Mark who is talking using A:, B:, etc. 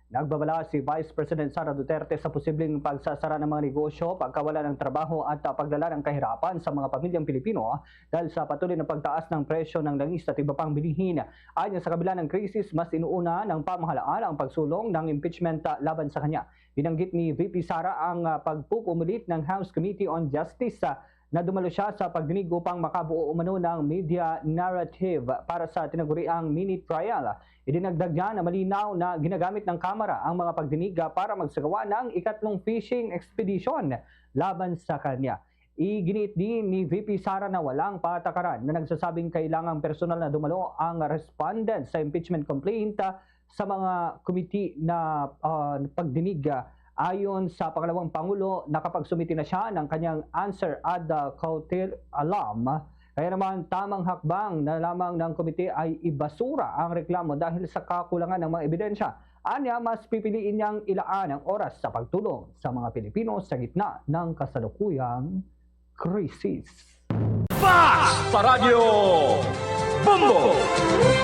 A: Nagbabala si Vice President Sara Duterte sa posibleng pagsasara ng mga negosyo, pagkawala ng trabaho at paglala ng kahirapan sa mga pamilyang Pilipino dahil sa patuloy na pagtaas ng presyo ng langis at iba pang bilihin. Ayon sa kabila ng krisis, mas inuuna ng pamahalaan ang pagsulong ng impeachment laban sa kanya. Binanggit ni VP Sara ang pagpupumulit ng House Committee on Justice na dumalo siya sa pagdinig upang makabuo umano ng media narrative para sa tinaguriang mini trial. Idinagdag niya na malinaw na ginagamit ng Kamara ang mga pagdinig para magsagawa ng ikatlong fishing expedition laban sa kanya. Iginit din ni VP Sara na walang patakaran na nagsasabing kailangang personal na dumalo ang respondent sa impeachment complaint sa mga committee na pagdinig. Ayon sa pangalawang Pangulo, nakapagsumiti na siya ng kanyang answer ad cautelam. Kaya naman tamang hakbang na lamang ng komite ay ibasura ang reklamo dahil sa kakulangan ng mga ebidensya. Anya, mas pipiliin niyang ilaan ang oras sa pagtulong sa mga Pilipino sa gitna ng kasalukuyang krisis.
B: Sa Radyo Bombo!